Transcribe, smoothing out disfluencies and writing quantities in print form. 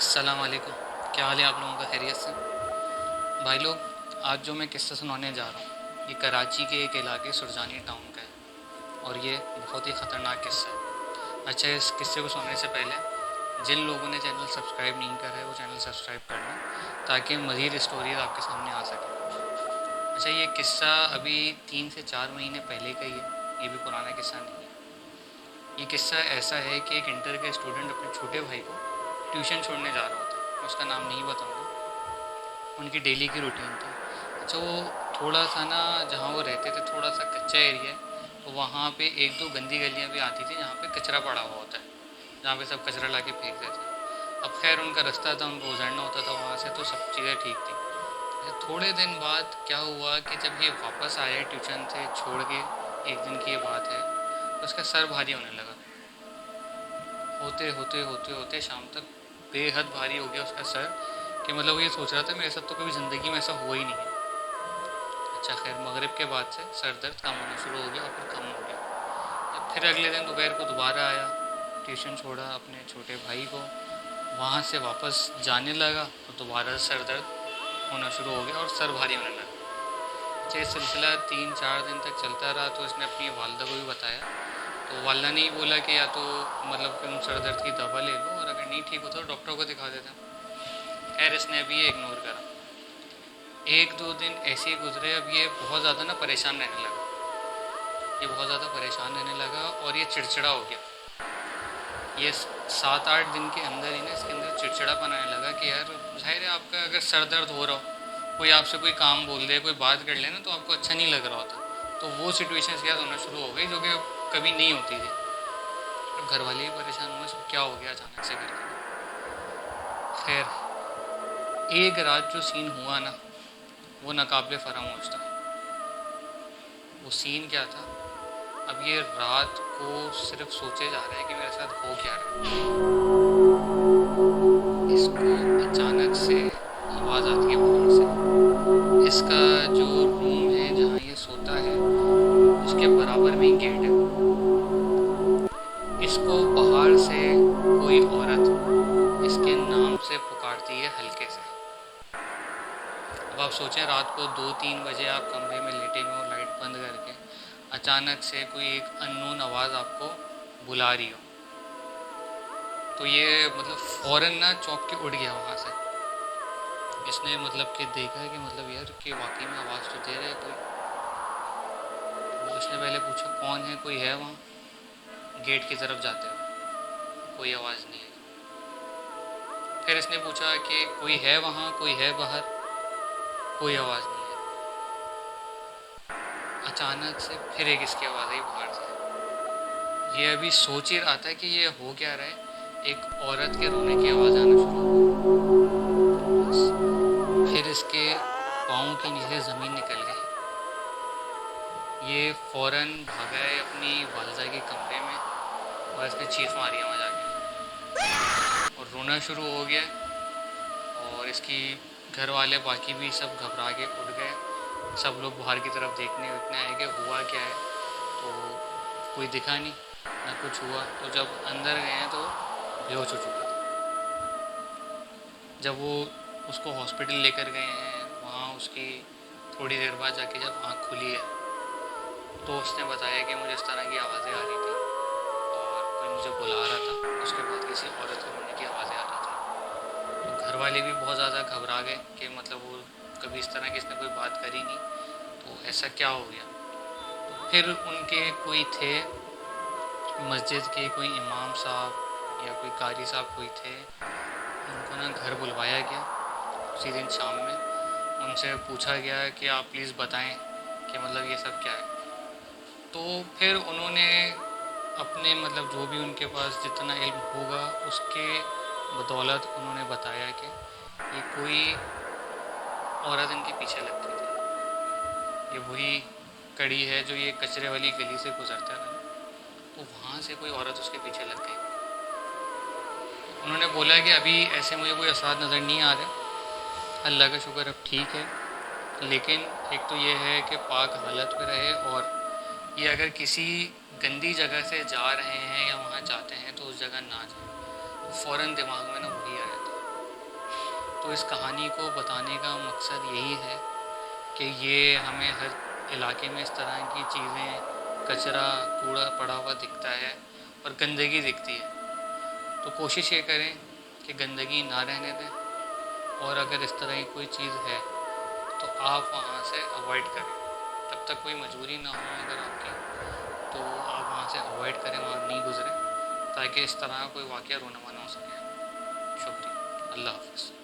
अस्सलाम वालेकुम। क्या हाल है आप लोगों का? खैरियत से? भाई लोग, आज जो मैं किस्सा सुनाने जा रहा हूँ ये कराची के एक इलाके सुरजानी टाउन का है और ये बहुत ही ख़तरनाक किस्सा है। अच्छा, इस किस्से को सुनने से पहले जिन लोगों ने चैनल सब्सक्राइब नहीं करा है वो चैनल सब्सक्राइब कर लें ताकि मज़ीद स्टोरीज आपके सामने आ सकें। अच्छा, ये किस्सा अभी 3 से 4 महीने पहले का ही है, ये भी पुराना किस्सा नहीं है। ये किस्सा ऐसा है कि एक इंटर का स्टूडेंट अपने छोटे भाई को ट्यूशन छोड़ने जा रहा होता है। मैं उसका नाम नहीं बताऊँगा। उनकी डेली की रूटीन थी। अच्छा, वो थोड़ा सा ना, जहाँ वो रहते थे थोड़ा सा कच्चा एरिया है, तो वहाँ पे एक दो गंदी गलियाँ भी आती थी जहाँ पे कचरा पड़ा हुआ होता है, जहाँ पे सब कचरा ला के फेंक देते हैं। अब खैर उनका रास्ता था, उनको गुजरना होता था वहाँ से, तो सब चीज़ें ठीक थी। अच्छा, थोड़े दिन बाद क्या हुआ कि जब ये वापस आए ट्यूशन से छोड़ के, एक दिन की ये बात है, तो उसका सर भारी होने लगा। होते होते होते होते शाम तक बेहद भारी हो गया उसका सर, कि मतलब वो ये सोच रहा था मेरे साथ तो कभी ज़िंदगी में ऐसा हुआ ही नहीं है। अच्छा खैर, मगरिब के बाद से सर दर्द कम होना शुरू हो गया और फिर कम हो गया। फिर अगले दिन दोपहर को दोबारा आया, ट्यूशन छोड़ा अपने छोटे भाई को, वहाँ से वापस जाने लगा तो दोबारा सर दर्द होना शुरू हो गया और सर भारी होने लगा। अच्छा, ये सिलसिला 3 4 दिन तक चलता रहा, तो इसने अपनी वालदा को भी बताया। तो वालदा ने ही बोला कि या तो मतलब कि तुम सर दर्द की दवा ले लो और अगर नहीं ठीक होता तो डॉक्टर को दिखा देता। खैर, इसने अभी ये इग्नोर करा। एक दो दिन ऐसे ही गुजरे। अब ये बहुत ज़्यादा ना परेशान रहने लगा। ये बहुत ज़्यादा परेशान रहने लगा और ये चिड़चिड़ा हो गया। ये 7 8 दिन के अंदर ही ना इसके अंदर चिड़चिड़ापन आने लगा कि यार, जाहिर है आपका अगर सर दर्द हो रहा हो, कोई आपसे कोई काम बोल दे, कोई बात कर ले ना, तो आपको अच्छा नहीं लग रहा होता। तो वो सिचुएशन इसके साथ होना शुरू हो गई जो कि कभी नहीं होती थी। अब घर वाले ही परेशान हुए, इसको क्या हो गया अचानक से करके। खैर, एक रात जो सीन हुआ ना, वो नाकाबिले फरामोश था। वो सीन क्या था? अब ये रात को सिर्फ सोचे जा रहा है कि मेरे साथ हो क्या रहा है। इसको अचानक से आवाज़ आती है बाहर से। इसका जो रूम है जहाँ ये सोता है उसके बराबर में ही गेट है। इसको बाहर से कोई औरत इसके नाम से पुकारती है हल्के से। अब आप सोचें, रात को 2 3 बजे आप कमरे में लेटे हुए हो लाइट बंद करके, अचानक से कोई एक अननोन आवाज़ आपको बुला रही हो, तो ये मतलब फ़ौरन ना चौंक के उठ गया वहाँ से। इसने मतलब कि देखा कि मतलब यार कि वाकई में आवाज़ तो दे रहा है कोई। तो इसने पहले पूछा कौन है, कोई है वहाँ? गेट की तरफ जाते हो, कोई आवाज़ नहीं है। फिर इसने पूछा कि कोई है वहाँ, कोई है बाहर, कोई आवाज़ नहीं है। अचानक से फिर एक इसकी आवाज़ आई बाहर से। ये अभी सोच ही रहा था कि ये हो क्या रहा है, एक औरत के रोने की आवाज़ आना शुरू हो गई। बस फिर इसके पाँव के नीचे ज़मीन निकल गई। ये फ़ौरन भागा है अपनी वालदा के कमरे में और इसने चीख मारी है वहाँ जाके और रोना शुरू हो गया। और इसकी घर वाले बाकी भी सब घबरा के उठ गए। सब लोग बाहर की तरफ देखने उठने आए कि हुआ क्या है, तो कोई दिखा नहीं, ना कुछ हुआ। तो जब अंदर गए हैं तो बेहोश हो चुका था। जब वो उसको हॉस्पिटल लेकर गए हैं, वहाँ उसकी थोड़ी देर बाद जाके जब आँख खुली है तो उसने बताया कि मुझे इस तरह की आवाज़ें आ रही थी और कोई मुझे बुला रहा था। उसके बाद किसी औरत के रोने की आवाज़ें आ रही थी। तो घर वाले भी बहुत ज़्यादा घबरा गए कि मतलब वो कभी इस तरह की इसने कोई बात करी नहीं, तो ऐसा क्या हो गया। तो फिर उनके कोई थे, मस्जिद के कोई इमाम साहब या कोई कारी साहब कोई थे, उनको ना घर बुलवाया गया उसी दिन शाम में। उनसे पूछा गया कि आप प्लीज़ बताएं कि मतलब ये सब क्या है। तो फिर उन्होंने अपने मतलब जो भी उनके पास जितना इल्म होगा उसके बदौलत उन्होंने बताया कि ये कोई औरत इनके पीछे लगती थी। ये वही कड़ी है जो ये कचरे वाली गली से गुजरता था, तो वहाँ से कोई औरत उसके पीछे लग गई। उन्होंने बोला कि अभी ऐसे मुझे कोई असरात नज़र नहीं आ रहे, अल्लाह का शुक्र अब ठीक है, लेकिन एक तो ये है कि पाक हालत में रहे, और ये अगर किसी गंदी जगह से जा रहे हैं या वहाँ जाते हैं तो उस जगह ना जाए। तो फ़ौरन दिमाग में ना वही आया था। तो इस कहानी को बताने का मकसद यही है कि ये हमें हर इलाके में इस तरह की चीज़ें, कचरा, कूड़ा पड़ा हुआ दिखता है और गंदगी दिखती है। तो कोशिश ये करें कि गंदगी ना रहने दें, और अगर इस तरह की कोई चीज़ है तो आप वहाँ से अवॉइड करें। तब तक कोई मजबूरी ना हो अगर आपकी, तो आप वहाँ से अवॉइड करें, वहाँ नहीं गुजरें, ताकि इस तरह का कोई वाक़या रोना माना हो सके। शुक्रिया। अल्लाह हाफ़िज़।